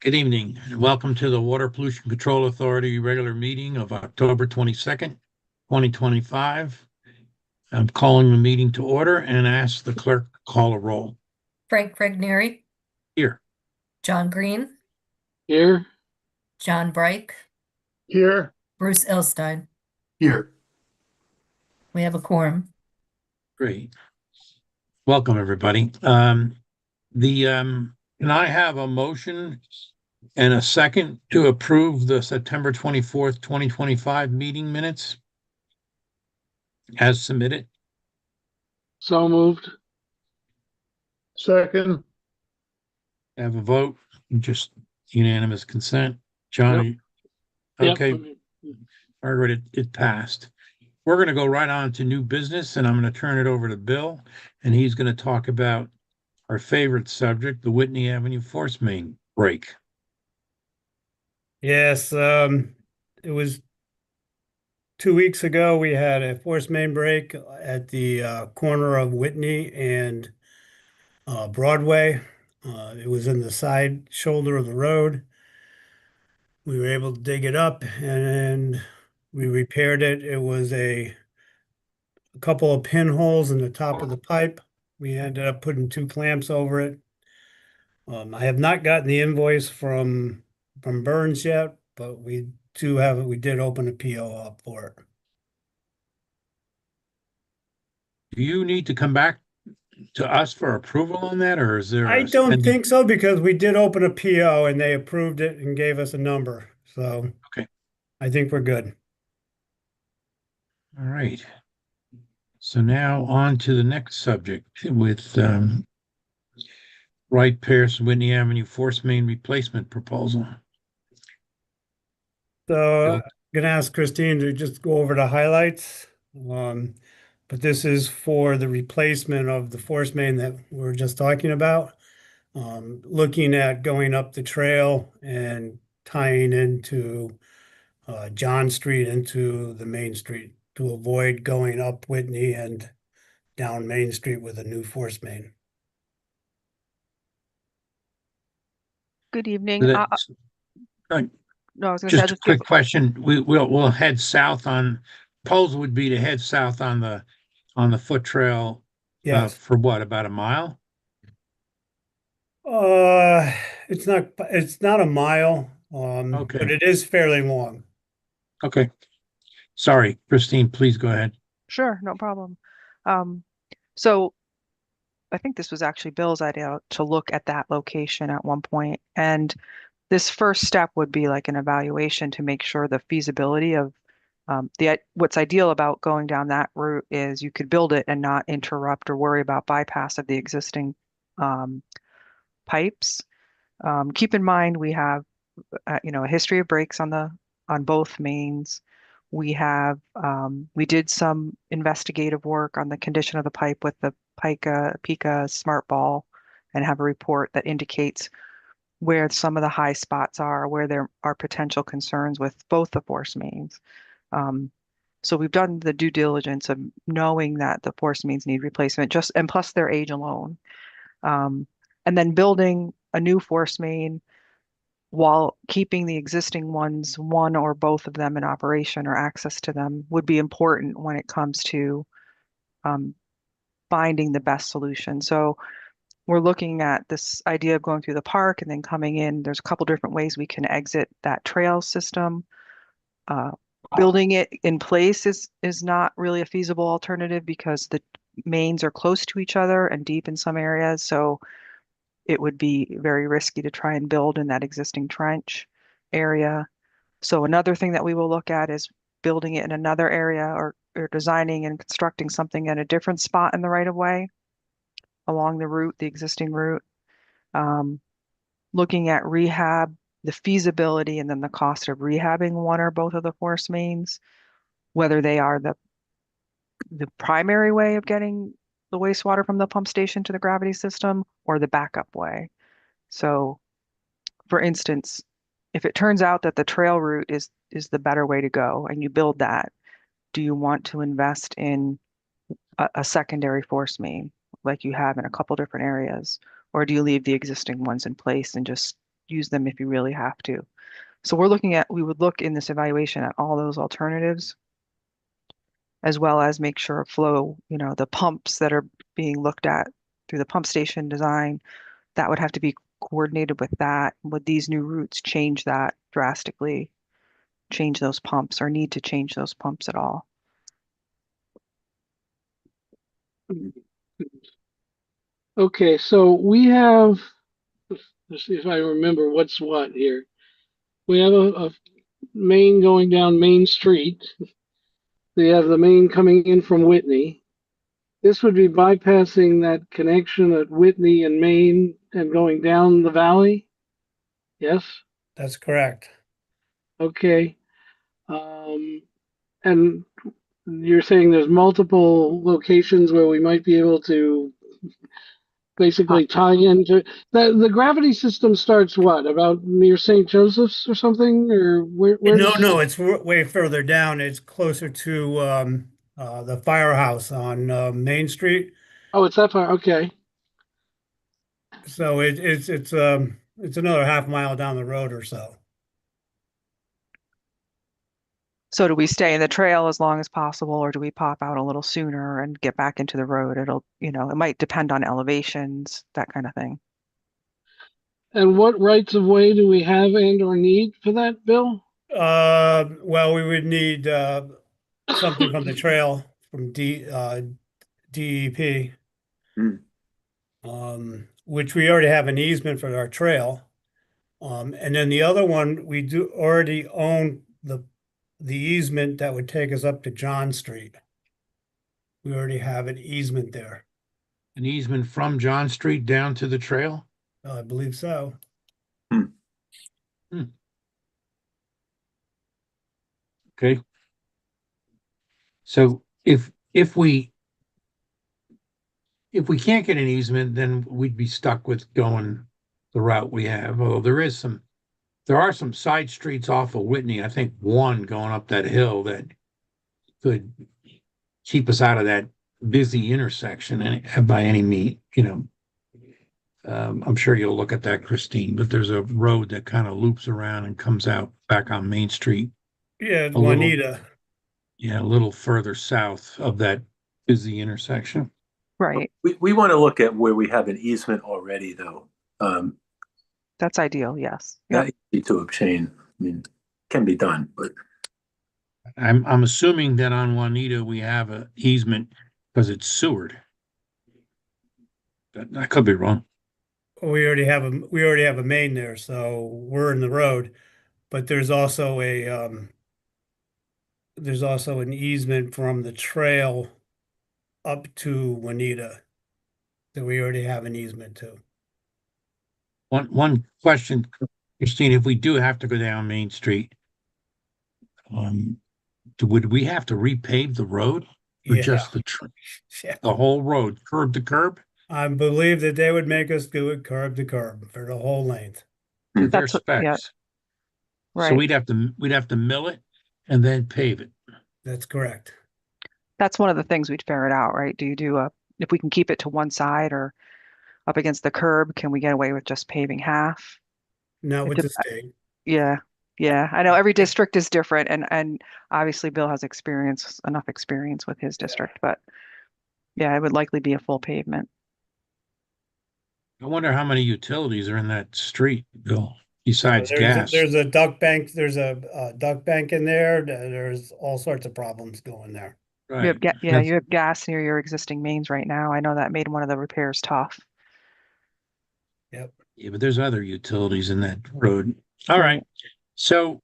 Good evening, and welcome to the Water Pollution Control Authority regular meeting of October 22nd, 2025. I'm calling the meeting to order and ask the clerk to call a roll. Frank Fregneri, Here. John Green, Here. John Breik, Here. Bruce Elstein. Here. We have a quorum. Great. Welcome, everybody. Can I have a motion and a second to approve the September 24th, 2025 meeting minutes as submitted? So moved. Second. Have a vote, just unanimous consent. John, Yep. okay, Margaret, it passed. We're going to go right on to new business, and I'm going to turn it over to Bill, and he's going to talk about our favorite subject, the Whitney Avenue force main break. Yes, it was 2 weeks ago. We had a force main break at the corner of Whitney and Broadway. It was in the side shoulder of the road. We were able to dig it up and we repaired it. It was a couple of pinholes in the top of the pipe. We ended up putting two clamps over it. I have not gotten the invoice from Burns yet, but we did open a PO up for it. Do you need to come back to us for approval on that, or is there? I don't think so, because we did open a PO and they approved it and gave us a number. So Okay. I think we're good. All right. So now on to the next subject with Wright Pierce Whitney Avenue force main replacement proposal. So I'm gonna ask Christine to just go over the highlights. But this is for the replacement of the force main that we were just talking about. Looking at going up the trail and tying into John Street into the Main Street to avoid going up Whitney and down Main Street with a new force main. Good evening. No, No, I was going to say, just a quick question. We'll head south on, proposal would be to head south on the foot trail. Yes. For what, about a mile? It's not a mile, Okay. but it is fairly long. Okay. Sorry, Christine, please go ahead. Sure, no problem. So I think this was actually Bill's idea to look at that location at one point. And this first step would be like an evaluation to make sure the feasibility of what's ideal about going down that route is you could build it and not interrupt or worry about bypass of the existing pipes. Keep in mind we have a history of breaks on both mains. We did some investigative work on the condition of the pipe with the Pika Smart Ball, and have a report that indicates where some of the high spots are, where there are potential concerns with both the force mains. So we've done the due diligence of knowing that the force mains need replacement, and plus their age alone. And then building a new force main while keeping the existing ones, one or both of them in operation or access to them, would be important when it comes to finding the best solution. So we're looking at this idea of going through the park and then coming in. There's a couple different ways we can exit that trail system. Building it in place is not really a feasible alternative because the mains are close to each other and deep in some areas. So it would be very risky to try and build in that existing trench area. So another thing that we will look at is building it in another area, or designing and constructing something at a different spot in the right of way along the route, the existing route. Looking at rehab, the feasibility, and then the cost of rehabbing one or both of the force mains, whether they are the primary way of getting the wastewater from the pump station to the gravity system or the backup way. So for instance, if it turns out that the trail route is the better way to go and you build that, do you want to invest in a secondary force main like you have in a couple different areas? Or do you leave the existing ones in place and just use them if you really have to. So we would look in this evaluation at all those alternatives, as well as make sure flow, the pumps that are being looked at through the pump station design, that would have to be coordinated with that. Would these new routes change that drastically, change those pumps, or need to change those pumps at all? Okay, so we have, let's see if I remember what's what here. We have a main going down Main Street. We have the main coming in from Whitney. This would be bypassing that connection at Whitney and Main and going down the valley? Yes? That's correct. Okay. And you're saying there's multiple locations where we might be able to basically tie into the gravity system starts what, about near St. Joseph's or something, or where No, does- no, it's way further down. It's closer to the firehouse on Main Street. Oh, it's that far. Okay. So it's another half mile down the road or so. So do we stay in the trail as long as possible, or do we pop out a little sooner and get back into the road? It might depend on elevations, that kind of thing. And what rights of way do we have and or need for that, Bill? Well, we would need something from the trail from DEP, which we already have an easement for our trail. And then the other one, we do already own the easement that would take us up to John Street. We already have an easement there. An easement from John Street down to the trail? I believe so. Okay. So if we can't get an easement, then we'd be stuck with going the route we have. Although there are some side streets off of Whitney, I think one going up that hill that could keep us out of that busy intersection by any means, I'm sure you'll look at that, Christine, but there's a road that kind of loops around and comes out back on Main Street. Yeah, little- Juanita. Yeah, a little further south of that busy intersection. Right. We want to look at where we have an easement already, though. That's ideal, yes. Yeah. Not easy to obtain. I mean, can be done, but I'm assuming that on Juanita, we have an easement because it's sewered. I could be wrong. We already have a main there, so we're in the road. But there's also an easement from the trail up to Juanita that we already have an easement to. One question, Christine, if we do have to go down Main Street, would we have to repave the road or Yeah. just Yeah. the whole road, curb to curb? I believe that they would make us do it curb to curb for the whole length. With their That's what- yeah. specs. So Right. we'd have to mill it and then pave it. That's correct. That's one of the things we'd ferret out, right? If we can keep it to one side or up against the curb, can we get away with just paving half? Not It with the dep- state. Yeah. Yeah. I know every district is different and obviously Bill has enough experience with his district, but yeah, it would likely be a full pavement. I wonder how many utilities are in that street, Bill, besides gas. There's a duck bank. There's a duck bank in there. There's all sorts of problems going there. You Right. have That's- you have gas near your existing mains right now. I know that made one of the repairs tough. Yep. Yeah, but there's other utilities in that road. All right. So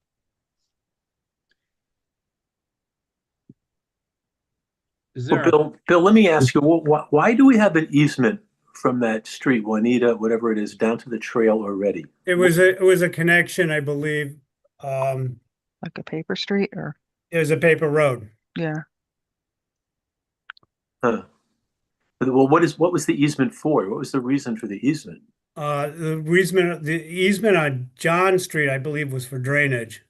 is well, there, Bill, let me ask you, why do we have an easement from that street, Juanita, whatever it is, down to the trail already? It was a connection, I believe. Like a paper street or, It was a paper road. yeah. Huh. Well, what was the easement for? What was the reason for the easement? The easement on John Street, I believe, was for drainage.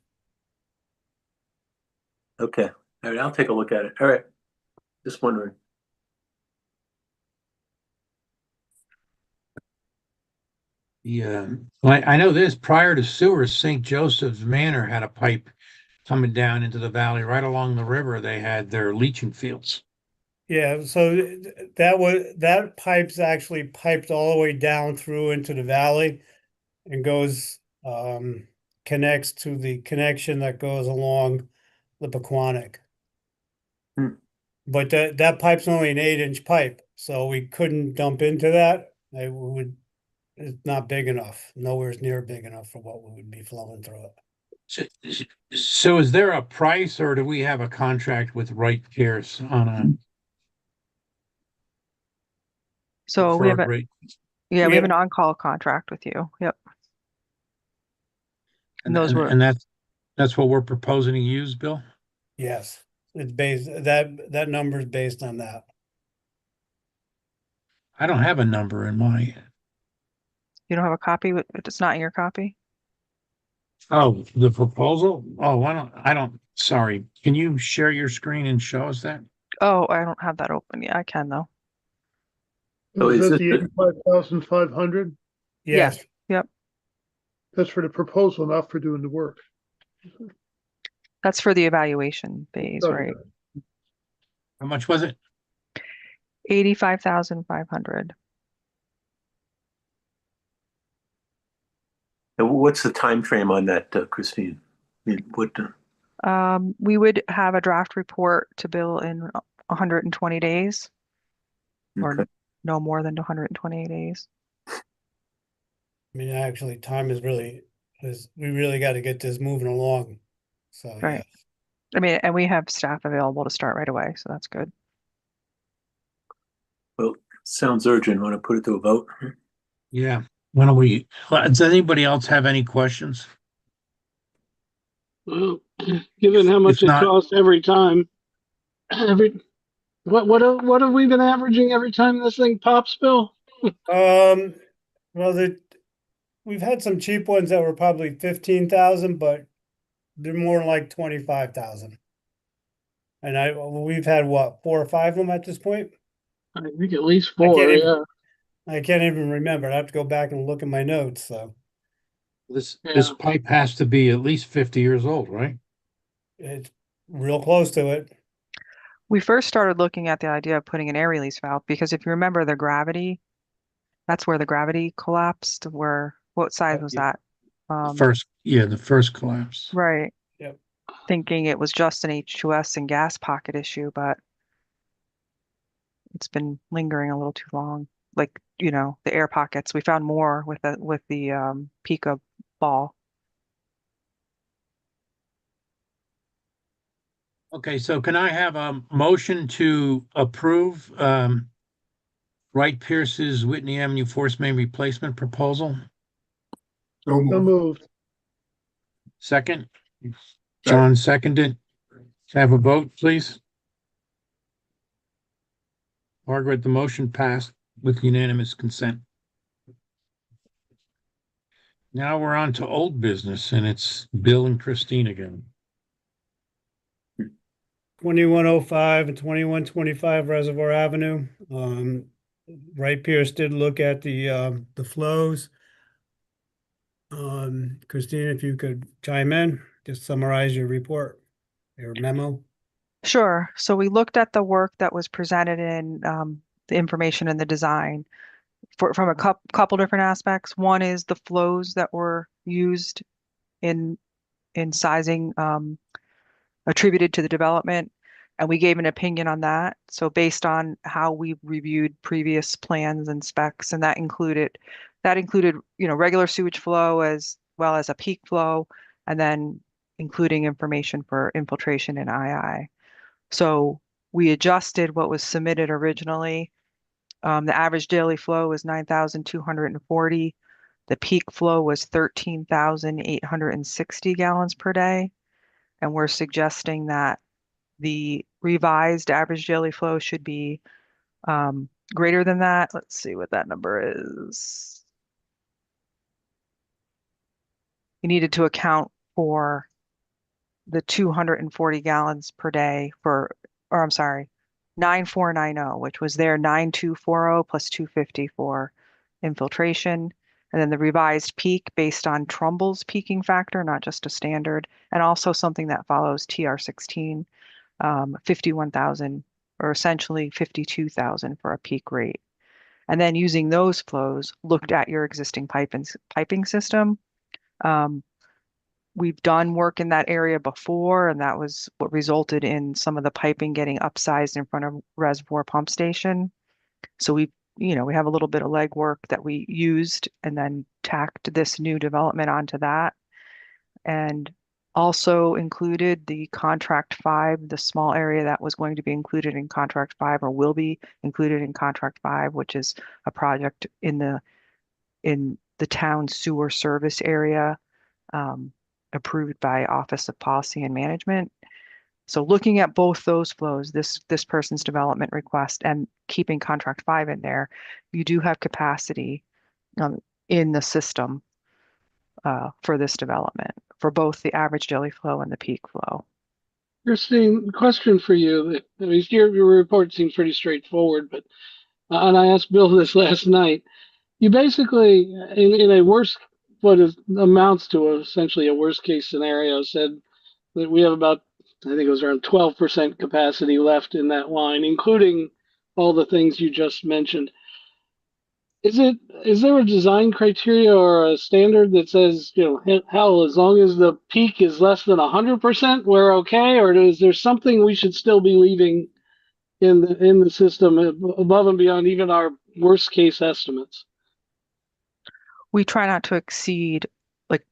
Okay. All right, I'll take a look at it. All right. Just wondering. Yeah, well, I know this, prior to sewers, St. Joseph's Manor had a pipe coming down into the valley. Right along the river, they had their leaching fields. Yeah, so that pipe's actually piped all the way down through into the valley and goes connects to the connection that goes along the Pequannock. Hmm. But that pipe's only an 8-inch pipe, so we couldn't dump into that. It's not big enough, nowhere near big enough for what would be flowing through it. So is there a price, or do we have a contract with Wright Pierce on a So we have preferred a, rate? yeah, We we have have- an on-call contract with you. Yep. And, Those and, were, and that's what we're proposing to use, Bill? Yes, it's based, that number is based on that. I don't have a number in my, you don't have a copy? It's not in your copy? oh, the proposal? Oh, I don't, sorry. Can you share your screen and show us that? Oh, I don't have that open. Yeah, I can though. So Is is that this the the- 85,500? Yes, Yep. That's for the proposal, not for doing the work. That's for the evaluation phase, Okay. right? How much was it? 85,500. what's the time frame on that, Christine? I mean, We would have a draft report to Bill in 120 days, or okay. no more than 120 days. I mean, actually, time is we really got to get this moving along. So, yeah. Right. I mean, and we have staff available to start right away, so that's good. Well, sounds urgent. Want to put it to a vote? Yeah. Why don't we, does anybody else have any questions? Well, given how much If it not- costs every time, what have we been averaging every time this thing pops, Bill? Well, we've had some cheap ones that were probably 15,000, but they're more like 25,000. And we've had what, 4 or 5 of them at this point? I think at least I can't 4, even- yeah. I can't even remember. I have to go back and look at my notes, so This Yeah. pipe has to be at least 50 years old, right? it's real close to it. We first started looking at the idea of putting an air release valve because if you remember the gravity, that's where the gravity collapsed. What size was Yeah. that? The first collapse. Right. Yep. Thinking it was just an H2S and gas pocket issue, but it's been lingering a little too long. Like, the air pockets. We found more with the Pika ball. Okay, so can I have a motion to approve Wright Pierce's Whitney Avenue Force Main Replacement proposal? So moved. Second? John seconded. Have a vote, please. Margaret, the motion passed with unanimous consent. Now we're on to old business, and it's Bill and Christine again. 2105 and 2125 Reservoir Avenue. Wright Pierce did look at the flows. Christine, if you could chime in, just summarize your report, your memo. Sure. So we looked at the work that was presented in the information and the design from a couple different aspects. One is the flows that were used in sizing attributed to the development, and we gave an opinion on that. So based on how we reviewed previous plans and specs, and that included regular sewage flow as well as a peak flow, and then including information for infiltration and II. So we adjusted what was submitted originally. The average daily flow was 9,240. The peak flow was 13,860 gallons per day. And we're suggesting that the revised average daily flow should be greater than that. Let's see what that number is. You needed to account for the 240 gallons per day 9490, which was their 9240 plus 250 for infiltration. And then the revised peak based on Trumbull's peaking factor, not just a standard, and also something that follows TR16, 51,000 or essentially 52,000 for a peak rate. And then using those flows, looked at your existing piping system. We've done work in that area before, and that was what resulted in some of the piping getting upsized in front of Reservoir Pump Station. So we have a little bit of legwork that we used and then tacked this new development onto that. And also included the contract 5, the small area that was going to be included in contract 5 or will be included in contract 5, which is a project in the town sewer service area, approved by Office of Policy and Management. So looking at both those flows, this person's development request and keeping contract 5 in there, you do have capacity in the system for this development for both the average daily flow and the peak flow. Christine, question for you. I mean, your report seems pretty straightforward, but and I asked Bill this last night. You basically, in a worst, what amounts to essentially a worst case scenario, said that we have about, I think it was around 12% capacity left in that line, including all the things you just mentioned. Is there a design criteria or a standard that says, hell, as long as the peak is less than 100%, we're okay? Or is there something we should still be leaving in the system above and beyond even our worst case estimates? We try not to exceed like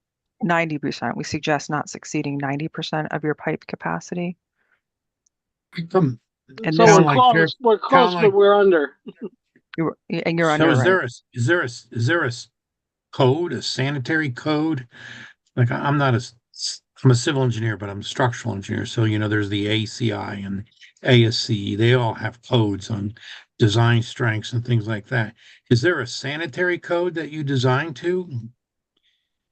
90%. We suggest not exceeding 90% of your pipe capacity. Um, And So this- Sound like we're close, like- but we're under. you're So under, is right? there a code, a sanitary code? Like I'm a civil engineer, but I'm a structural engineer. So, there's the ACI and ASC. They all have codes on design strengths and things like that. Is there a sanitary code that you design to?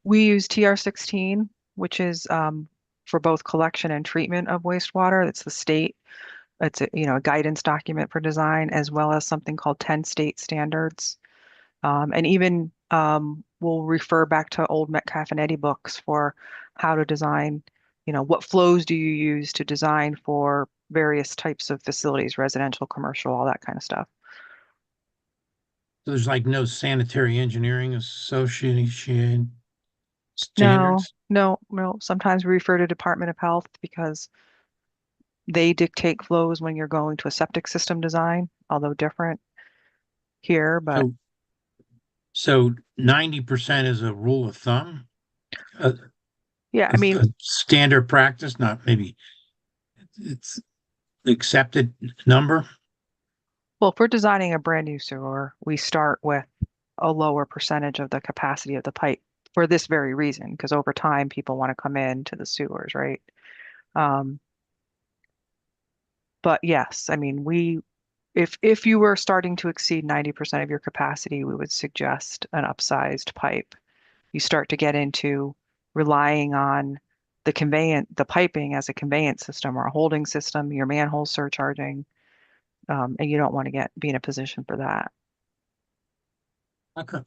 We use TR16, which is for both collection and treatment of wastewater. It's the state. It's a guidance document for design, as well as something called 10 state standards. And even we'll refer back to old Metcalf and Eddy books for how to design, what flows do you use to design for various types of facilities, residential, commercial, all that kind of stuff. So there's like no sanitary engineering association No, standards? no. Sometimes we refer to Department of Health because they dictate flows when you're going to a septic system design, although different here, but So 90% is a rule of thumb? yeah, I mean, A standard practice, not maybe it's accepted number? well, if we're designing a brand new sewer, we start with a lower percentage of the capacity of the pipe for this very reason, because over time people want to come into the sewers, right? But yes, I mean, if you were starting to exceed 90% of your capacity, we would suggest an upsized pipe. You start to get into relying on the piping as a conveyance system or a holding system, your manhole surcharging, and you don't want to be in a position for that. Okay.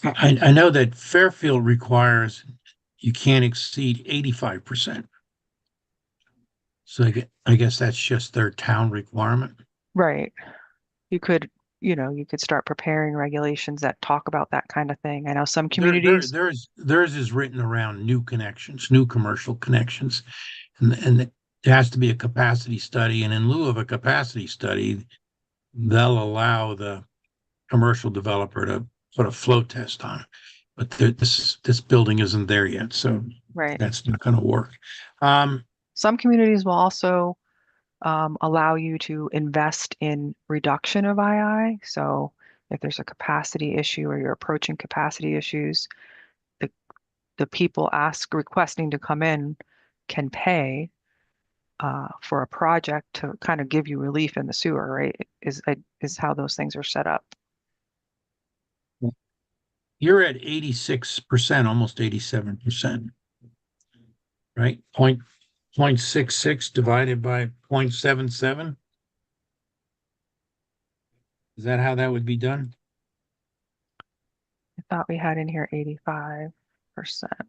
I know that Fairfield requires you can't exceed 85%. So I guess that's just their town requirement. Right. You could start preparing regulations that talk about that kind of thing. I know some communities. Theirs is written around new connections, new commercial connections, and it has to be a capacity study. And in lieu of a capacity study, they'll allow the commercial developer to put a flow test on. But this building isn't there yet, so Right. that's not going to work. Some communities will also allow you to invest in reduction of II. So if there's a capacity issue or you're approaching capacity issues, the people requesting to come in can pay for a project to kind of give you relief in the sewer, right? Is how those things are set up. You're at 86%, almost 87%, right? 0.66 divided by 0.77. Is that how that would be done? If thought we had in here 85%.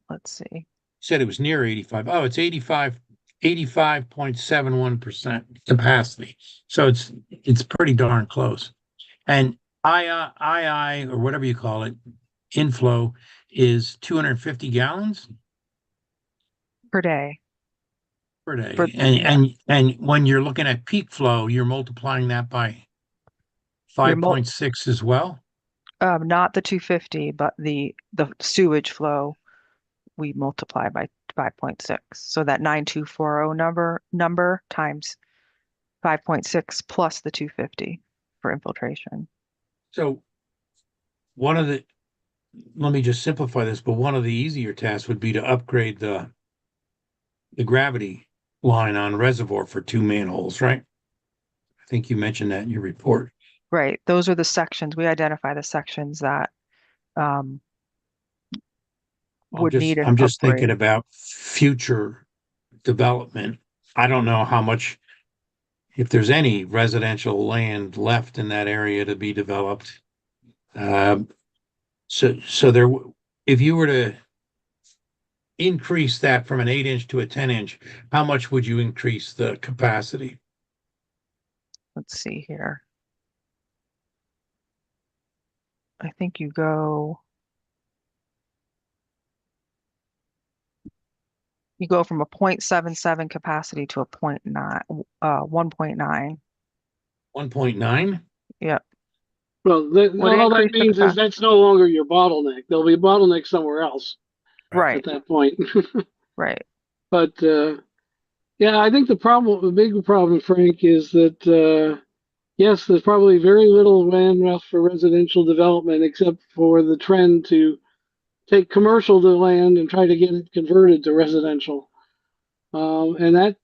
Let's see. Said it was near 85. Oh, it's 85.71% capacity. So it's pretty darn close. And II, or whatever you call it, inflow is 250 gallons Per day. per day. For- And when you're looking at peak flow, you're multiplying that by You're mul- 5.6 as well. Not the 250, but the sewage flow we multiply by 5.6. So that 9240 number times 5.6 plus the 250 for infiltration. So let me just simplify this, but one of the easier tasks would be to upgrade the gravity line on reservoir for 2 manholes, right? I think you mentioned that in your report. Right. Those are the sections. We identify the sections that would need an I'm just thinking upgrade. about future development. I don't know how much, if there's any residential land left in that area to be developed. So there, if you were to increase that from an 8-inch to a 10-inch, how much would you increase the capacity? Let's see here. I think you go from a 0.77 capacity to a 1.9. 1.9? Yep. Well, Would all that increase the means is capacity. that's no longer your bottleneck. There'll be a bottleneck somewhere else Right. at that point. Right. But yeah, I think the big problem, Frank, is that yes, there's probably very little land left for residential development, except for the trend to take commercial to land and try to get it converted to residential. And that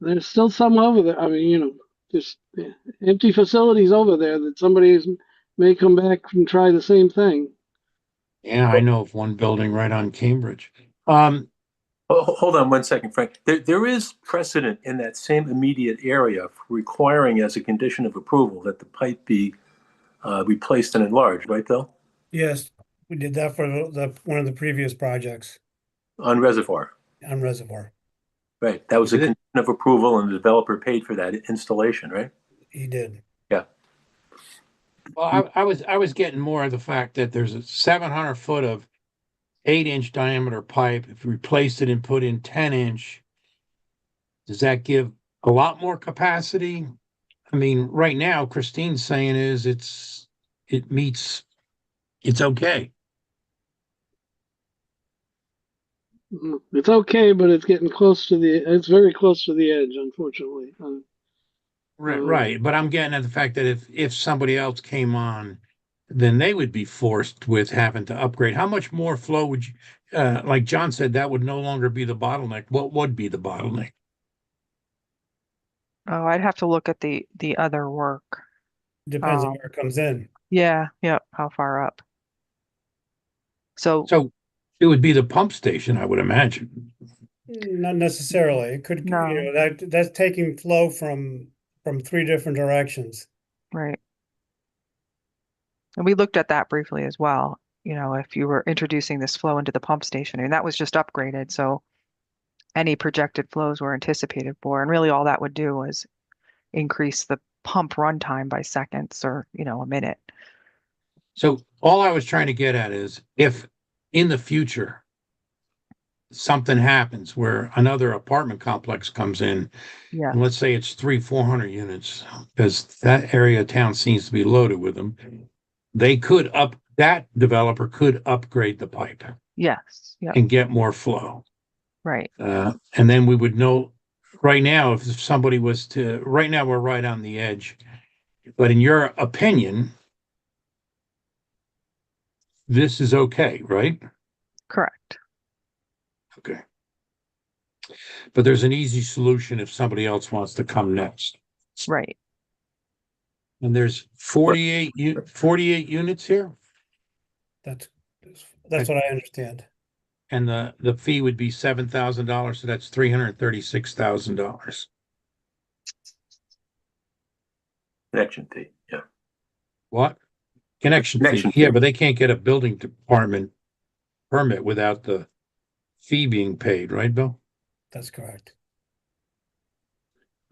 there's still some over there. I mean, just empty facilities over there that may come back and try the same thing. Yeah, I know of one building right on Cambridge. Hold on 1 second, Frank. There is precedent in that same immediate area for requiring as a condition of approval that the pipe be replaced and enlarged, right, Bill? Yes, we did that for one of the previous projects On reservoir. on Reservoir. Right. That was a Did it? condition of approval and the developer paid for that installation, right? He did. Yeah. Well, I was getting more of the fact that there's a 700 foot of 8-inch diameter pipe. If we replaced it and put in 10-inch, does that give a lot more capacity? I mean, right now, Christine's saying it's okay. It's okay, but it's getting it's very close to the edge, unfortunately. Right. But I'm getting at the fact that if somebody else came on, then they would be forced with having to upgrade. How much more flow would you, like John said, that would no longer be the bottleneck. What would be the bottleneck? Oh, I'd have to look at the other work. Depends on where it comes in. Yeah. How far up? So So it would be the pump station, I would imagine. Not necessarily. It could, No. that's taking flow from 3 different directions. right. And we looked at that briefly as well. If you were introducing this flow into the pump station, and that was just upgraded. So any projected flows were anticipated for, and really all that would do was increase the pump runtime by seconds or, a minute. So all I was trying to get at is if in the future something happens where another apartment complex comes in, Yeah. and let's say it's 300-400 units, because that area of town seems to be loaded with them, that developer could upgrade the pipe Yes. Yep. and get more flow. Right. And then we would know right now, if somebody was to, right now we're right on the edge. But in your opinion, this is okay, right? Correct. Okay. But there's an easy solution if somebody else wants to come next. Right. And there's 48 units here, That's what I understand. and the fee would be $7,000, so that's $336,000. Connection fee. Yeah. What? Connection fee, Connection yeah, fee. but they can't get a building department permit without the fee being paid, right, Bill? That's correct.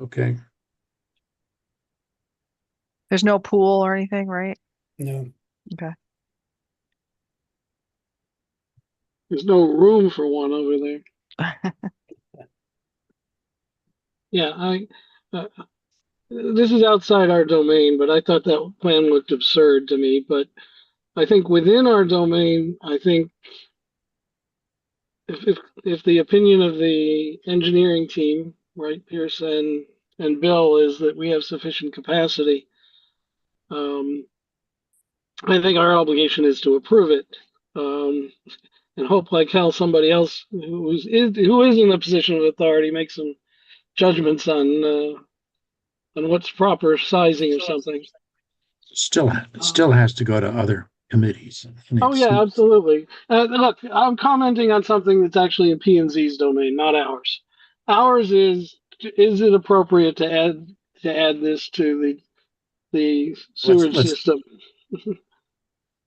Okay, There's no pool or anything, right? No, Okay. There's no room for one over there. Yeah, this is outside our domain, but I thought that plan looked absurd to me. But I think within our domain, I think if the opinion of the engineering team, right, Pierce and Bill, is that we have sufficient capacity, I think our obligation is to approve it, and hope like hell somebody else who is in a position of authority makes some judgments on what's proper sizing or something. still has to go to other committees. And Oh it's- yeah, absolutely. Look, I'm commenting on something that's actually in P&Z's domain, not ours. Ours is it appropriate to add this to the sewage let's- system?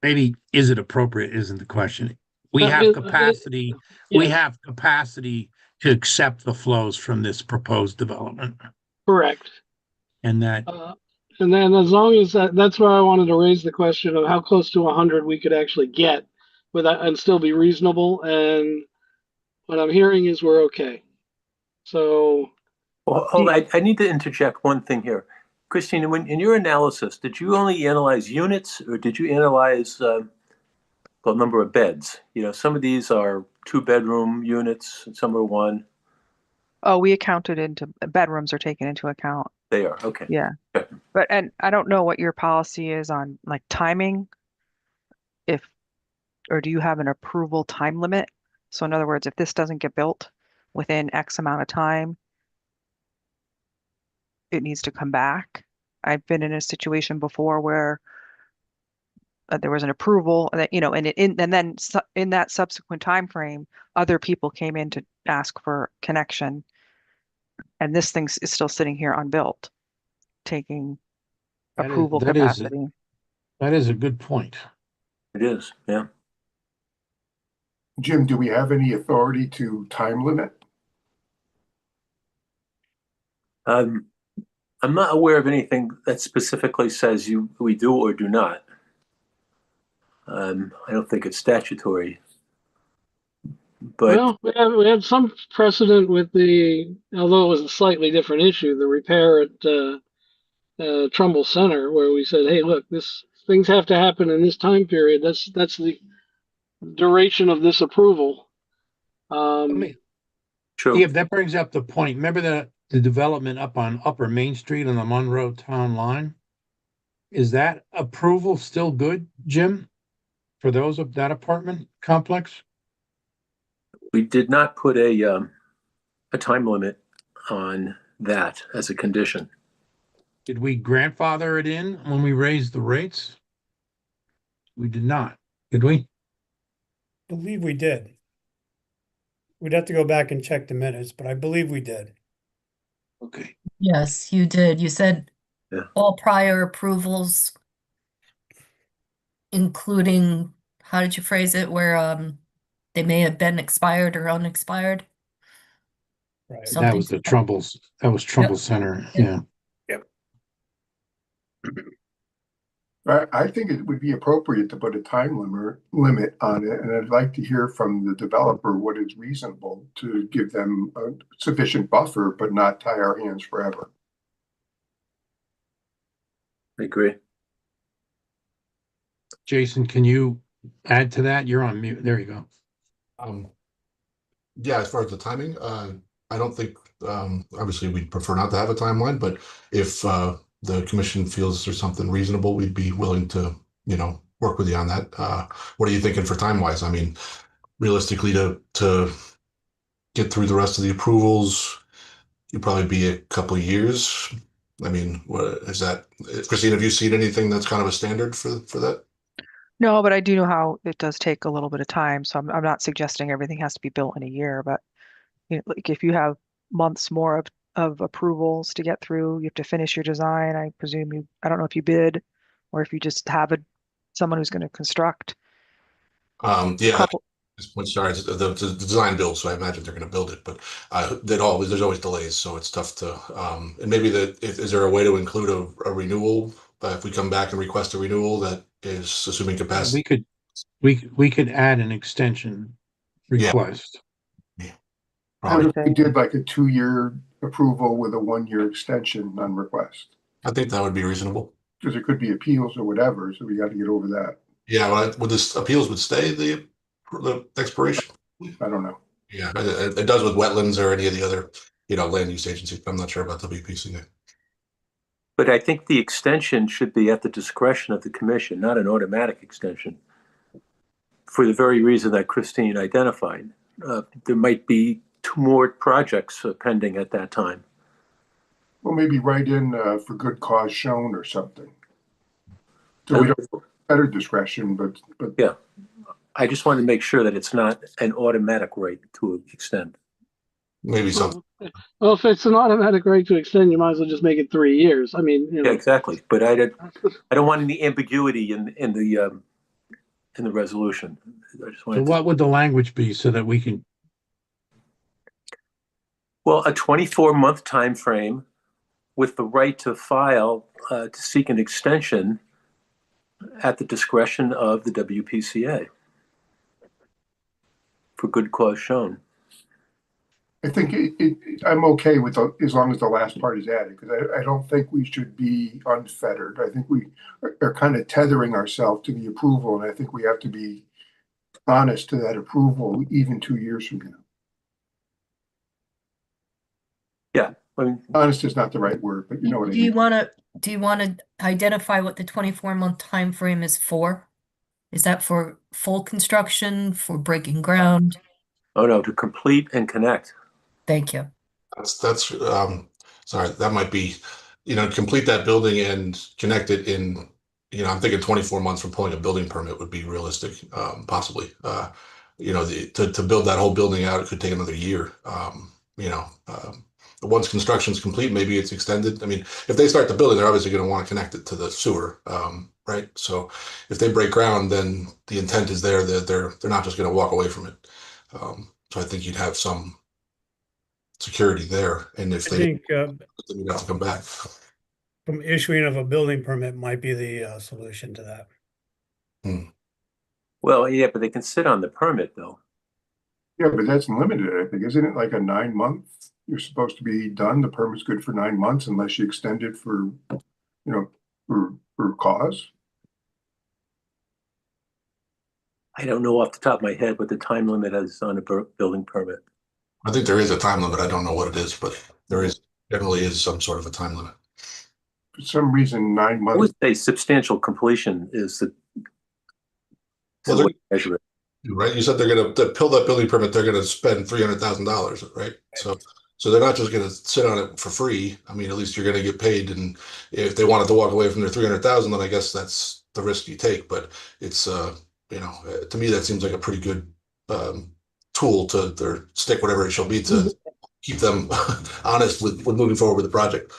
Maybe is it appropriate isn't the question. We Uh, have it- capacity, we Yes, have capacity to accept the flows from this proposed development. correct. And that, And then as long as that's why I wanted to raise the question of how close to 100 we could actually get without and still be reasonable. And what I'm hearing is we're okay. So Well, hold on, I need to interject one thing here. Christine, in your analysis, did you only analyze units or did you analyze the number of beds? You know, some of these are 2-bedroom units, and some are 1. Oh, we accounted into bedrooms are taken into account. They are, okay. Yeah. Okay. But and I don't know what your policy is on like timing. Or do you have an approval time limit? So in other words, if this doesn't get built within X amount of time, it needs to come back. I've been in a situation before where there was an approval that, and then in that subsequent time frame, other people came in to ask for connection. And this thing is still sitting here unbuilt, taking approval that is- capacity. that is a good point. It is, yeah. Jim, do we have any authority to time limit? I'm not aware of anything that specifically says we do or do not. I don't think it's statutory. But well, we had some precedent with although it was a slightly different issue, the repair at Trumbull Center, where we said, hey, look, things have to happen in this time period. That's the duration of this approval. true. Yeah, that brings up the point. Remember the development up on Upper Main Street on the Monroe Town Line? Is that approval still good, Jim? For those of that apartment complex? We did not put a time limit on that as a condition. Did we grandfather it in when we raised the rates? We did not, did we? believe we did. We'd have to go back and check the minutes, but I believe we did. Okay. Yes, you did. You said Yeah. all prior approvals, including, how did you phrase it, where they may have been expired or unexpired? Right. Something That was to Trumbull Center, yeah. I think it would be appropriate to put a time limit on it, and I'd like to hear from the developer what is reasonable to give them a sufficient buffer, but not tie our hands forever. I agree. Jason, can you add to that? You're on mute. There you go. Yeah, as far as the timing, I don't think, obviously we'd prefer not to have a timeline, but if the commission feels there's something reasonable, we'd be willing to, work with you on that. What are you thinking for time-wise? I mean, realistically, to get through the rest of the approvals, you'd probably be a couple of years. I mean, what is that? Christine, have you seen anything that's kind of a standard for that? No, but I do know how it does take a little bit of time. So I'm not suggesting everything has to be built in a year, but like if you have months more of approvals to get through, you have to finish your design. I presume I don't know if you bid or if you just have someone who's going to construct. Yeah, Couple, sorry, the design build, so I imagine they're going to build it, but there's always delays, so it's tough to, and maybe is there a way to include a renewal? If we come back and request a renewal that is assuming capacity? We could add an extension request. What Probably. if we did like a 2-year approval with a 1-year extension on request? I think that would be reasonable. Because it could be appeals or whatever, so we got to get over that. Yeah, would this appeals would stay the expiration? I don't know. Yeah, it does with wetlands or any of the other, land use agencies. I'm not sure about WPCA. But I think the extension should be at the discretion of the commission, not an automatic extension. For the very reason that Christine identified, there might be 2 more projects pending at that time. Well, maybe write in for good cause shown or something. So we don't have better discretion, but Yeah, I just want to make sure that it's not an automatic right to extend. Maybe something. Well, if it's an automatic right to extend, you might as well just make it 3 years. I mean, Yeah, exactly. But I don't want any ambiguity in the resolution. I just So wanted what would the language be so that we can, Well, a 24-month time frame with the right to file to seek an extension at the discretion of the WPCA for good cause shown. I think I'm okay with as long as the last part is added, because I don't think we should be unfettered. I think we are kind of tethering ourselves to the approval, and I think we have to be honest to that approval even 2 years from now. Yeah, I mean, Honest is not the right word, but you know what I Do you mean. want to identify what the 24-month time frame is for? Is that for full construction, for breaking ground? oh no, to complete and connect. Thank you. That's sorry, that might be, complete that building and connect it in, I'm thinking 24 months from pulling a building permit would be realistic, possibly. To build that whole building out, it could take another year. Once construction's complete, maybe it's extended. I mean, if they start the building, they're obviously going to want to connect it to the sewer, right? So if they break ground, then the intent is there that they're not just going to walk away from it. So I think you'd have some security there, and if I they think then you'd have to come back. from issuing of a building permit might be the solution to that. Well, yeah, but they can sit on the permit though. Yeah, but that's limited, I think. Isn't it like a 9-month? You're supposed to be done. The permit's good for 9 months unless you extend it for cause. I don't know off the top of my head what the time limit is on a building permit. I think there is a time limit. I don't know what it is, but generally is some sort of a time limit. For some reason, 9 I months. would say substantial completion is the Well, way to measure it. Right? You said they're going to build that building permit. They're going to spend $300,000, right? So they're not just going to sit on it for free. I mean, at least you're going to get paid. And if they wanted to walk away from their $300,000, then I guess that's the risk you take. But it's, to me, that seems like a pretty good tool to their stick, whatever it shall be, to keep them honest with moving forward with the project.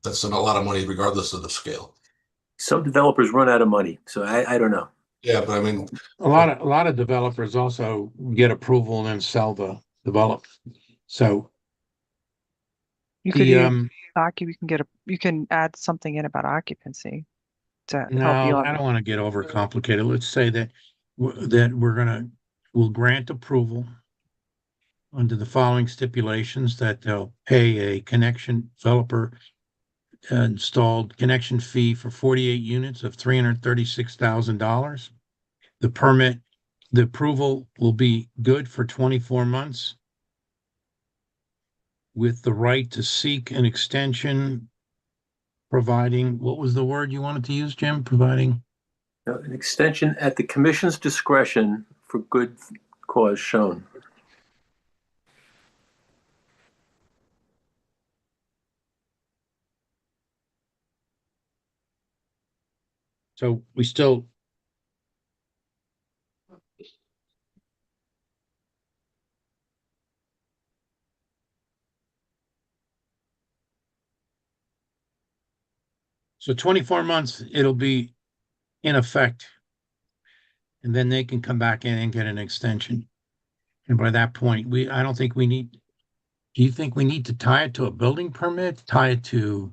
That's a lot of money, regardless of the scale. Some developers run out of money, so I don't know. Yeah, but I mean, a lot of developers also get approval and then sell the development. So you could the, you can add something in about occupancy to help you no, on I the- don't want to get overcomplicated. Let's say that we'll grant approval under the following stipulations, that they'll pay a connection developer installed connection fee for 48 units of $336,000. The approval will be good for 24 months with the right to seek an extension, providing, what was the word you wanted to use, Jim? Providing An extension at the commission's discretion for good cause shown. So we still. So 24 months, it'll be in effect. And then they can come back in and get an extension. And by that point, I don't think we need, do you think we need to tie it to a building permit, tie it to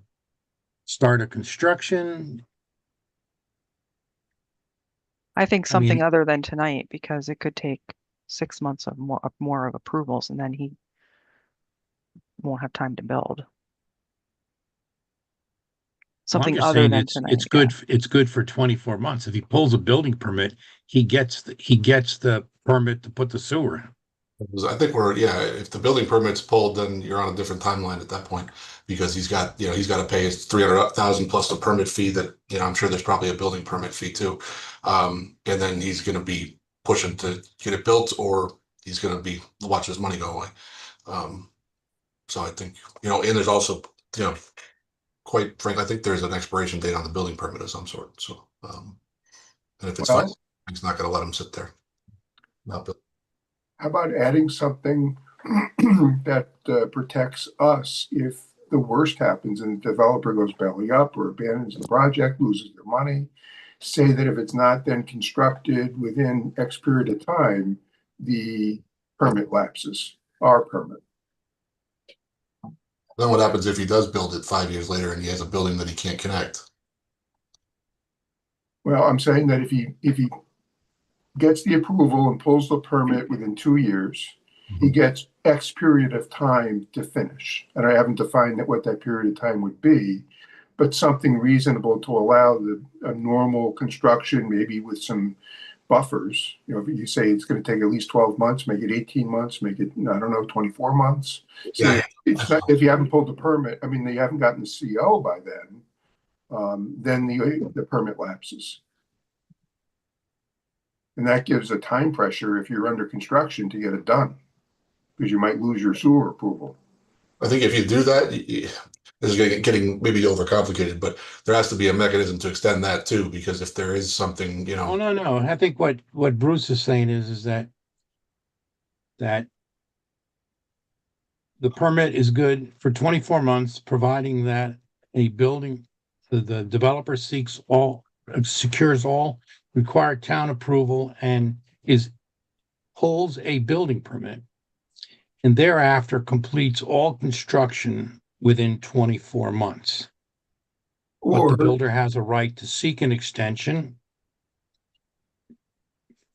start a construction? I think I mean- something other than tonight, because it could take 6 months of more of approvals, and then he won't have time to build. Well, I'm Something just other saying than it's tonight. good. It's good for 24 months. If he pulls a building permit, he gets the permit to put the sewer in. I think if the building permit's pulled, then you're on a different timeline at that point, because he's got to pay his 300,000 plus the permit fee that, I'm sure there's probably a building permit fee too. And then he's going to be pushing to get it built, or he's going to be watch his money go away. So I think, and there's also, quite frankly, I think there's an expiration date on the building permit of some sort. So, and if it's Well- fine, he's not going to let him sit there. Not build. How about adding something that protects us if the worst happens and the developer goes belly up or abandons the project, loses their money? Say that if it's not then constructed within X period of time, the permit lapses, our permit. Then what happens if he does build it 5 years later and he has a building that he can't connect? Well, I'm saying that if he gets the approval and pulls the permit within 2 years, he gets X period of time to finish. And I haven't defined what that period of time would be, but something reasonable to allow a normal construction, maybe with some buffers. If you say it's going to take at least 12 months, make it 18 months, make it, 24 months. So Yeah. it's not, if you haven't pulled the permit, they haven't gotten the CO by then the permit lapses. And that gives a time pressure if you're under construction to get it done, because you might lose your sewer approval. I think if you do that, this is getting maybe overcomplicated, but there has to be a mechanism to extend that too, because if there is something, Oh, no. I think what Bruce is saying is that the permit is good for 24 months, providing that the developer secures all required town approval and holds a building permit, and thereafter completes all construction within 24 months. But the builder has a right to seek an extension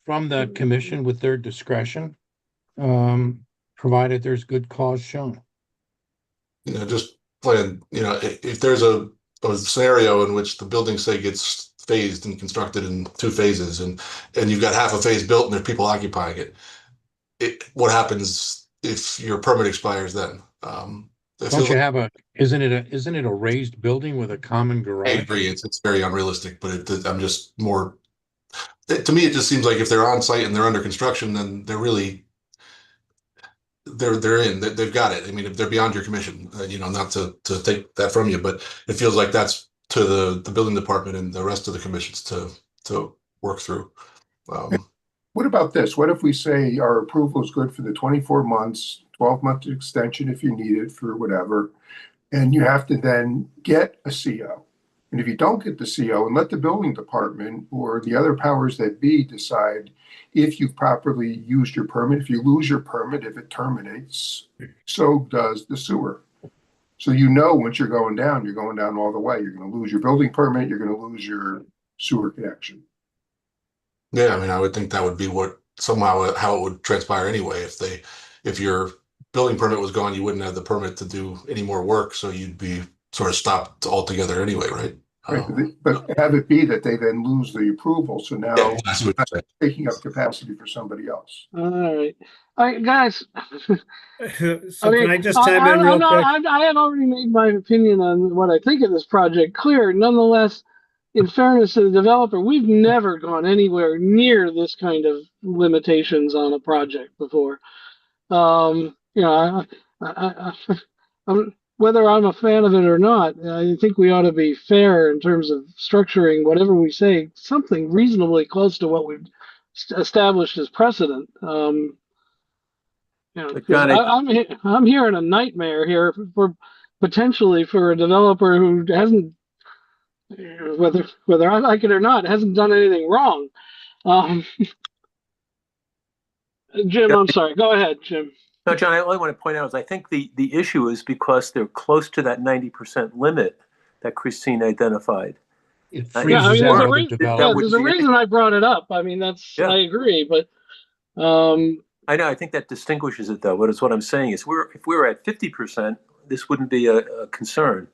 from the commission with their discretion, provided there's good cause shown. just playing, if there's a scenario in which the building, say, gets phased and constructed in 2 phases, and you've got half a phase built and there's people occupying it, what happens if your permit expires then? Don't you have isn't it a raised building with a common I garage? agree, it's very unrealistic, but I'm just more, to me, it just seems like if they're on site and they're under construction, then they're really, they've got it. If they're beyond your commission, not to take that from you, but it feels like that's to the building department and the rest of the commissions to work through. What about this? What if we say our approval is good for the 24 months, 12-month extension if you need it for whatever, and you have to then get a CO? And if you don't get the CO, and let the building department or the other powers that be decide if you've properly used your permit. If you lose your permit, if it terminates, so does the sewer. So once you're going down all the way. You're going to lose your building permit, you're going to lose your sewer connection. Yeah, I would think that would be somehow how it would transpire anyway. If your building permit was gone, you wouldn't have the permit to do any more work, so you'd be sort of stopped altogether anyway, right? Right, but have it be that they then lose the approval, so now Yeah, that's what I'm saying. taking up capacity for somebody else. All right, guys. So can I just chime in real quick? I have already made my opinion on what I think of this project clear. Nonetheless, in fairness to the developer, we've never gone anywhere near this kind of limitations on a project before. Whether I'm a fan of it or not, I think we ought to be fair in terms of structuring whatever we say, something reasonably close to what we've established as precedent. I'm hearing a nightmare here for potentially for a developer who hasn't whether I like it or not, it hasn't done anything wrong. Jim, I'm sorry. Go ahead, Jim. No, John, I only want to point out is I think the issue is because they're close to that 90% limit that Christine identified. It Yeah, I Yeah, I freezes mean, there's out a other reason. Yeah, That would there's a be- reason I brought it up. I mean, that's Yeah. I agree, but I know, I think that distinguishes it though, but it's what I'm saying is if we were at 50%, this wouldn't be a concern.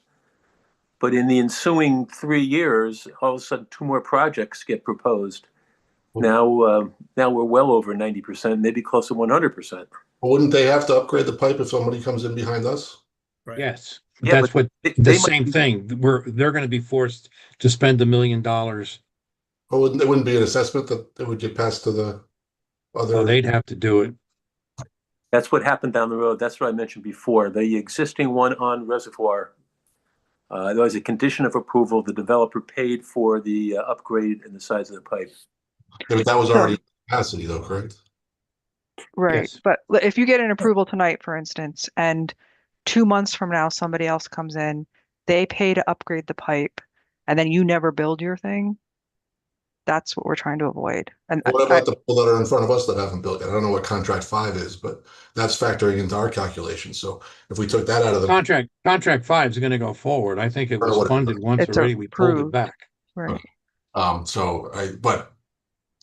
But in the ensuing 3 years, all of a sudden 2 more projects get proposed. Now we're well over 90%, maybe close to 100%. Wouldn't they have to upgrade the pipe if somebody comes in behind us? Right. Yes, Yeah, that's but what, they the might- same thing. They're gonna be forced to spend $1 million. Or wouldn't, there wouldn't be an assessment that it would get passed to the other? So they'd have to do it. That's what happened down the road. That's what I mentioned before. The existing one on Reservoir, there was a condition of approval. The developer paid for the upgrade in the size of the pipe. Yeah, but that was already capacity though, correct? Right. Yes. But if you get an approval tonight, for instance, and 2 months from now, somebody else comes in, they pay to upgrade the pipe, and then you never build your thing, that's what we're trying to avoid. And What about the people that are in front of us that haven't built yet? I don't know what contract 5 is, but that's factoring into our calculation. So if we took that out of the, Contract 5 is gonna go forward. I think it I don't know was what it- funded once It's already. We pulled it approved. back. right. but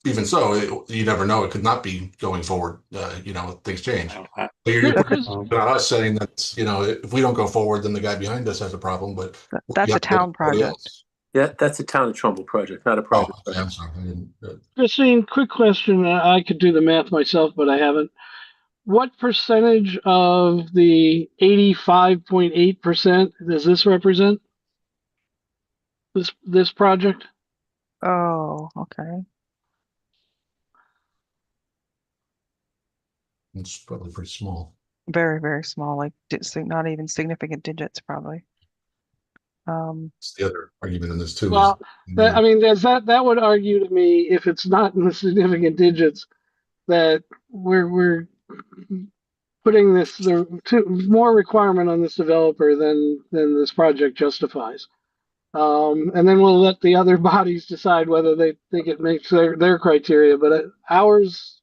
even so, you never know. It could not be going forward. Things change. But you're Chris- not us saying that, if we don't go forward, then the guy behind us has a problem, but. That's we a have to look at town everybody project. else. Yeah, that's a town of Trumbull project, not a Oh, private. okay, I'm sorry. I didn't- Christine, quick question. I could do the math myself, but I haven't. What percentage of the 85.8% does this represent? This project? Oh, okay. It's probably pretty small. Very, very small, like not even significant digits, probably. It's the other argument in this too. Well, I mean, that would argue to me, if it's not in the significant digits, that we're putting more requirement on this developer than this project justifies. And then we'll let the other bodies decide whether they think it makes their criteria. But ours,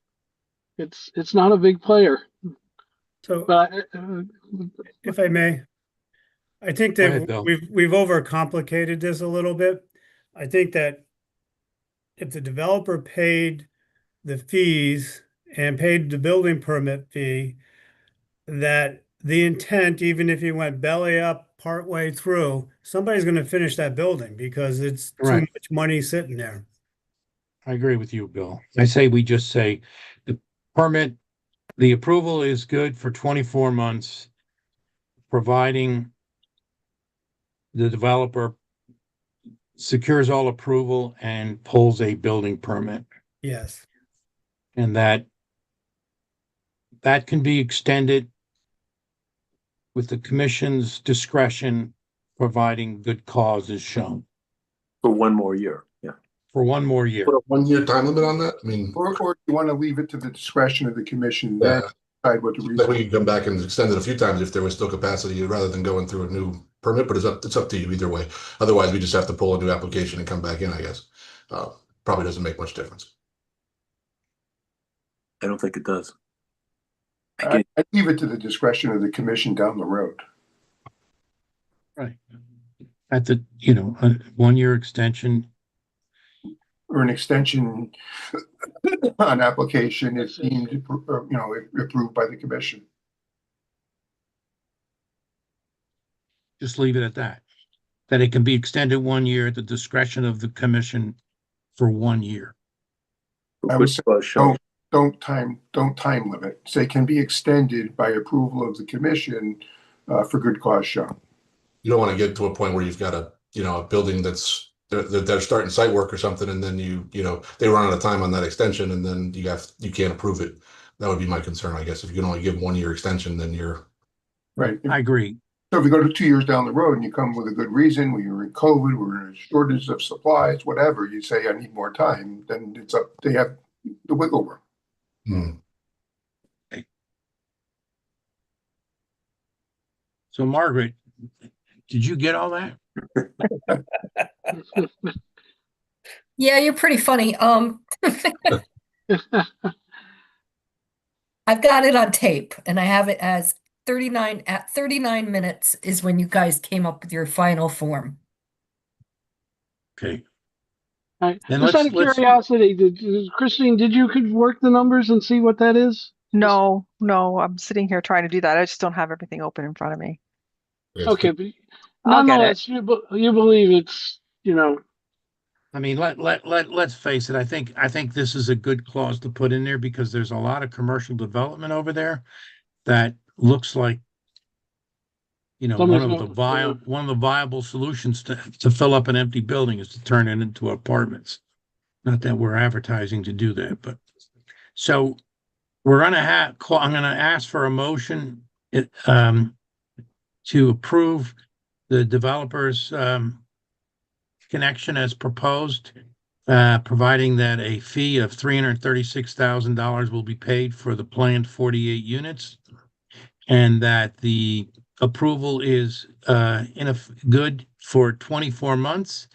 it's not a big player. So But if I may, I think Go ahead, that Bill. we've overcomplicated this a little bit. I think that if the developer paid the fees and paid the building permit fee, that the intent, even if you went belly up partway through, somebody's going to finish that building because it's too Right. much money sitting there. I agree with you, Bill. I say we just say the permit, the approval is good for 24 months, providing the developer secures all approval and pulls a building permit. Yes. And that can be extended with the commission's discretion, providing good cause is shown For 1 more year. Yeah. for 1 more year. Put a 1-year time limit on that? I mean, Or do you want to leave it to the discretion of the commission, Yeah. then decide what the that reason? we can come back and extend it a few times if there was still capacity rather than going through a new permit, but it's up to you either way. Otherwise, we just have to pull a new application and come back in, I guess. Probably doesn't make much difference. I don't think it does. I leave it to the discretion of the commission down the road. Right. At the, a 1-year extension. Or an extension on application is deemed, approved by the commission. Just leave it at that. That it can be extended 1 year at the discretion of the commission for 1 year. I would say Show. don't time limit. Say can be extended by approval of the commission for good cause shown. You don't want to get to a point where you've got a building they're starting site work or something, and then they run out of time on that extension, and then you can't approve it. That would be my concern, I guess. If you can only give 1 year extension, then you're Right. I agree. So if you go to 2 years down the road and you come with a good reason, we were in COVID, we're in a shortage of supplies, whatever, you say, I need more time, then it's up, they have the wiggle room. So Margaret, did you get all that? Yeah, you're pretty funny. I've got it on tape and I have it as 39 minutes is when you guys came up with your final form. Okay. All right. Then Just out of curiosity, Christine, did you could work the numbers and see what that is? No, I'm sitting here trying to do that. I just don't have everything open in front of me. Okay, but I'll get it. nonetheless, you believe it's, I mean, let's face it. I think this is a good clause to put in there because there's a lot of commercial development over there that looks like, Somebody's one of the viable solutions to fill up an empty building is to turn it into apartments. Not that we're advertising to do that, but so we're gonna I'm gonna ask for a motion to approve the developer's connection as proposed, providing that a fee of $336,000 will be paid for the planned 48 units, and that the approval is good for 24 months,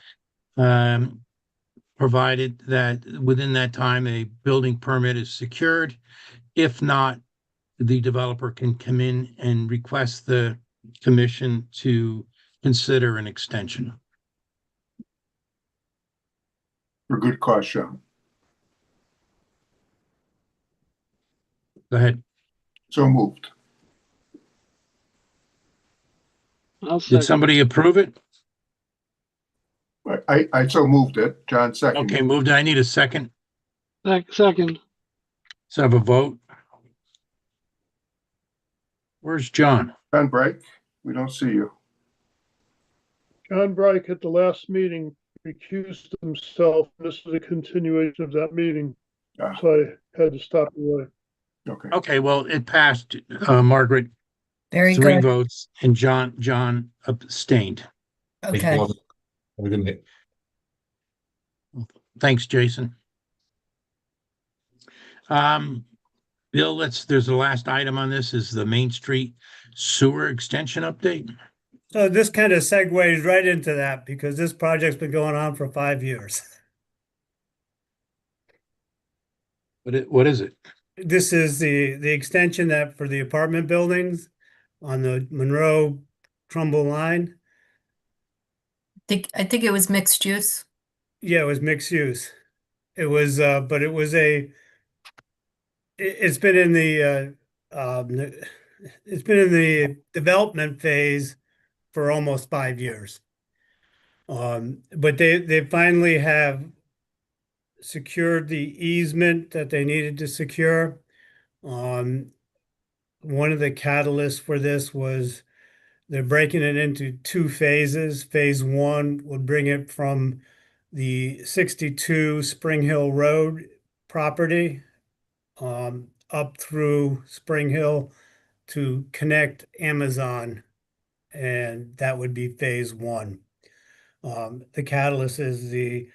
provided that within that time a building permit is secured. If not, the developer can come in and request the commission to consider an extension. For good cause, Sean. Go ahead. So moved. I'll Did second. somebody approve it? I so moved it. John seconded. Okay, moved. I need a second. Second. Let's have a vote. Where's John? John Bright, we don't see you. John Bright at the last meeting recused himself. This is a continuation of that meeting, Ah, so I had to stop away. okay. Okay, well, it passed, Margaret, Very 3 good. votes, and John abstained. Okay. Have a good night. Thanks, Jason. Bill, there's the last item on this is the Main Street sewer extension update. So this kind of segues right into that because this project's been going on for 5 years. What is it? This is the extension that for the apartment buildings on the Monroe Trumbull line. I think it was mixed use. Yeah, it was mixed use. It was, but it was it's been in it's been in the development phase for almost 5 years. But they finally have secured the easement that they needed to secure. One of the catalysts for this was they're breaking it into 2 phases. Phase 1 would bring it from the 62 Spring Hill Road property up through Spring Hill to connect Amazon, and that would be phase 1. The catalyst is the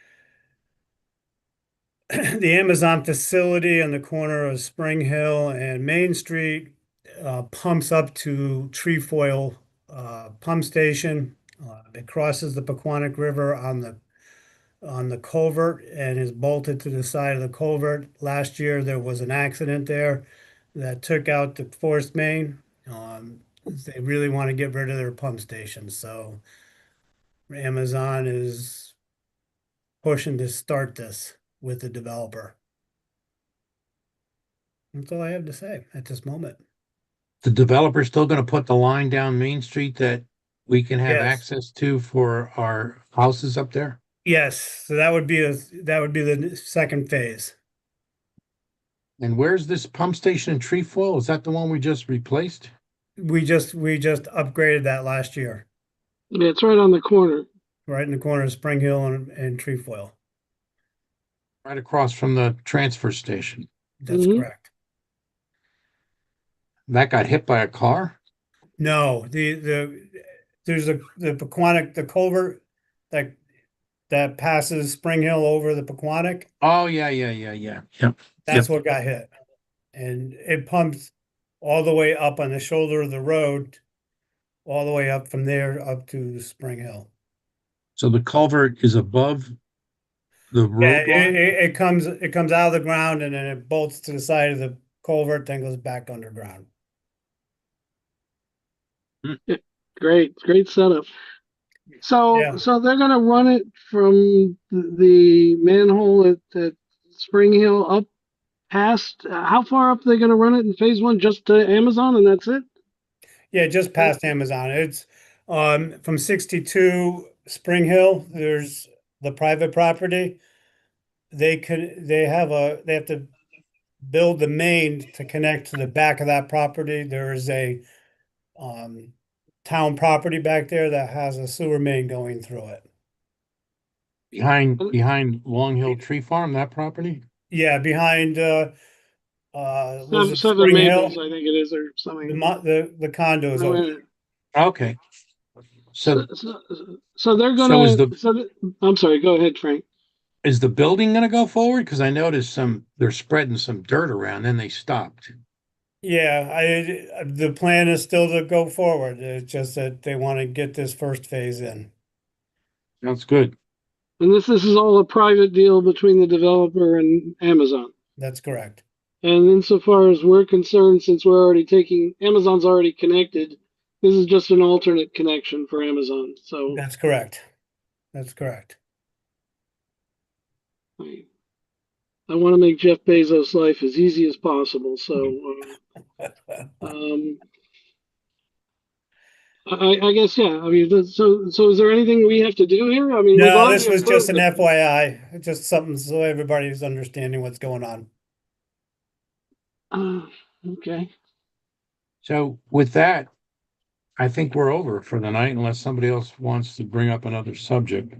Amazon facility on the corner of Spring Hill and Main Street pumps up to Trefoil pump station. It crosses the Pequannock River on the culvert and is bolted to the side of the culvert. Last year there was an accident there that took out the force main. They really want to get rid of their pump station, so Amazon is pushing to start this with the developer. That's all I have to say at this moment. The developer's still gonna put the line down Main Street that we can have Yes. access to for our houses up there? Yes, so that would be the second phase. And where's this pump station in Trefoil? Is that the one we just replaced? We just upgraded that last year, Yeah, it's right on the corner. right in the corner of Spring Hill and Trefoil. Right across from the transfer station. That's Mhm. correct. That got hit by a car? No, there's the Pequannock, the culvert that passes Spring Hill over the Pequannock. Oh, yeah. Yep. That's what got hit. And it pumps all the way up on the shoulder of the road, all the way up from there up to Spring Hill. So the culvert is above the Yeah, road line? it comes out of the ground and then it bolts to the side of the culvert, then goes back underground. Great setup. So, Yeah. so they're gonna run it from the manhole at Spring Hill up past, how far up are they gonna run it in phase one? Just to Amazon and that's it? Yeah, just past Amazon. It's from 62 Spring Hill, there's the private property. They have to build the main to connect to the back of that property. There is a town property back there that has a sewer main going through it. Behind Long Hill Tree Farm, that property? Yeah, behind was it Seven Spring Hill? Maples, I think it is, or something. The condos Oh, over. wait a minute. Okay. So So they're So is gonna, I'm sorry, go ahead, Frank. is the building gonna go forward? Because I noticed they're spreading some dirt around, then they stopped. Yeah, the plan is still to go forward. It's just that they want to get this first phase in. That's good. And this is all a private deal between the developer and Amazon. That's correct. And insofar as we're concerned, since Amazon's already connected, this is just an alternate connection for Amazon. So That's correct. That's correct. I want to make Jeff Bezos' life as easy as possible. So, I guess, yeah. I mean, so is there anything we have to do here? I mean, we've No, already this was just an approved it. FYI, just something so everybody's understanding what's going on. Okay. So with that, I think we're over for the night unless somebody else wants to bring up another subject.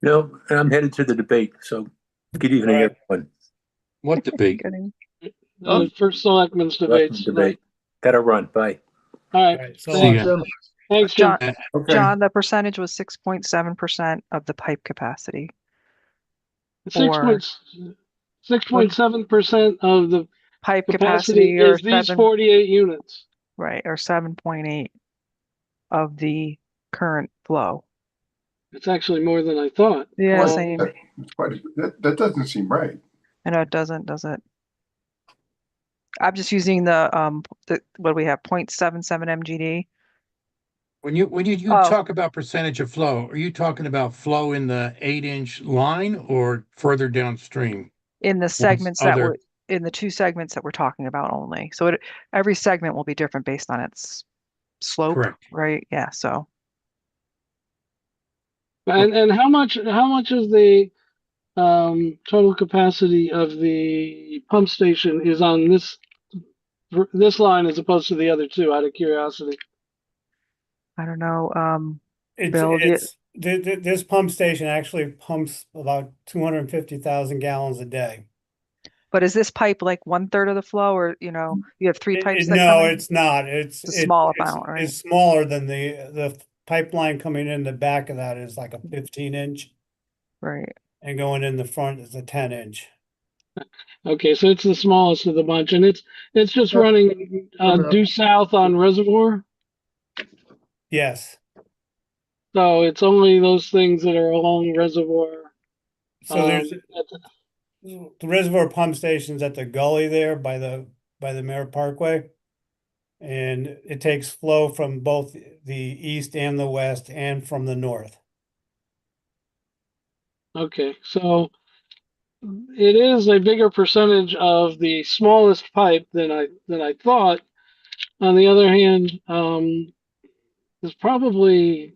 No, and I'm headed to the debate, so good evening, All right. everyone. What debate? Getting- First selectmen's debates. Debate. Gotta run, bye. All All right. right, so See ya. Thanks, Jim. John, Okay. John, the percentage was 6.7% of the pipe capacity. 6.7% of the Pipe capacity capacity or is these 7, 48 units. right, or 7.8 of the current flow. It's actually more than I thought. Yeah, Well, same. That doesn't seem right. I know it doesn't, does it? I'm just using the what do we have, 0.77 MGD. When you Oh. talk about percentage of flow, are you talking about flow in the 8-inch line or further downstream? In the segments that other- were in the two segments that we're talking about only. So every segment will be different based on its slope, Correct. right? Yeah, so And how much of the total capacity of the pump station is on this line as opposed to the other two, out of curiosity? I don't know. Bill, This pump station actually pumps about 250,000 gallons a day. but is this pipe like 1/3 of the flow, or you have three pipes that No, come in? it's not. It's a small amount, right? It's smaller than the pipeline coming in the back of that is like a 15-inch, Right. and going in the front is a 10-inch. Okay, so it's the smallest of the bunch, and it's just running due south on Reservoir. Yes. So it's only those things that are along Reservoir. So there's at the reservoir pump station's at the gully there by the Merritt Parkway. And it takes flow from both the east and the west and from the north. Okay, so it is a bigger percentage of the smallest pipe than I thought. On the other hand, there's probably,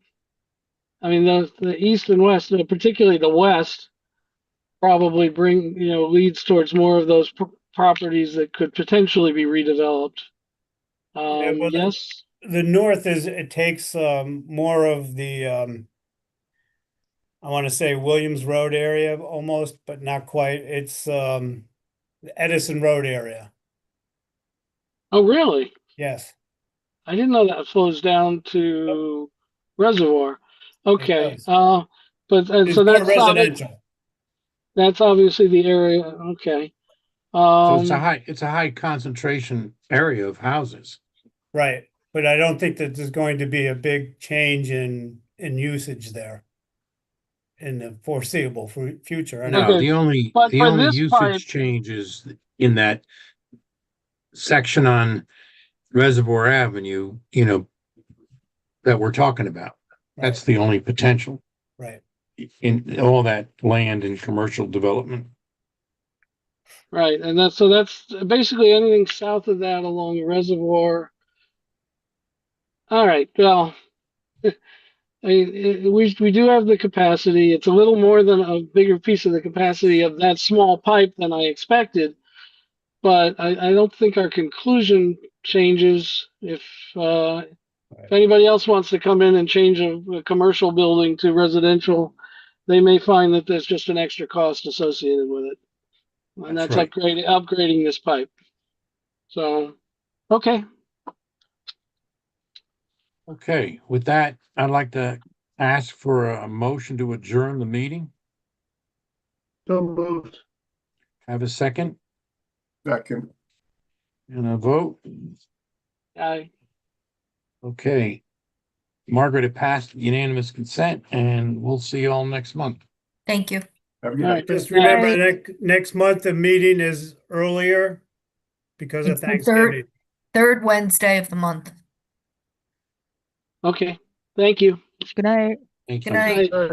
I mean, the east and west, particularly the west, probably leads towards more of those properties that could potentially be redeveloped. Yeah, well, Yes. The north it takes more of the I want to say Williams Road area almost, but not quite. It's the Edison Road area. Oh, really? Yes. I didn't know that flows down to Reservoir. Okay. does. But It's so more that's residential. that's obviously the area. Okay. So it's a high concentration area of houses. Right. But I don't think that there's going to be a big change in usage there. in the foreseeable future. I No, know. Okay. the only, But the for only this pipe- usage changes in that section on Reservoir Avenue, that we're talking about. That's the only potential Right. in all that land and commercial development. Right, and that's basically anything south of that along Reservoir. All right, well, we do have the capacity. It's a little more than a bigger piece of the capacity of that small pipe than I expected, but I don't think our conclusion changes if anybody else wants to come in and change a commercial building to residential, they may find that there's just an extra cost associated with it. And That's that's right. upgrading this pipe. So, okay. Okay, with that, I'd like to ask for a motion to adjourn the meeting. So moved. Have a second Second. and a vote. Aye. Okay. Margaret, it passed unanimous consent, and we'll see you all next month. Thank you. Have a good All night. right. Just remember, Right. next month, the meeting is earlier because of It's the Thanksgiving. third Wednesday of the month. Okay. Thank you. Good night. Thank Good you. night. Aye.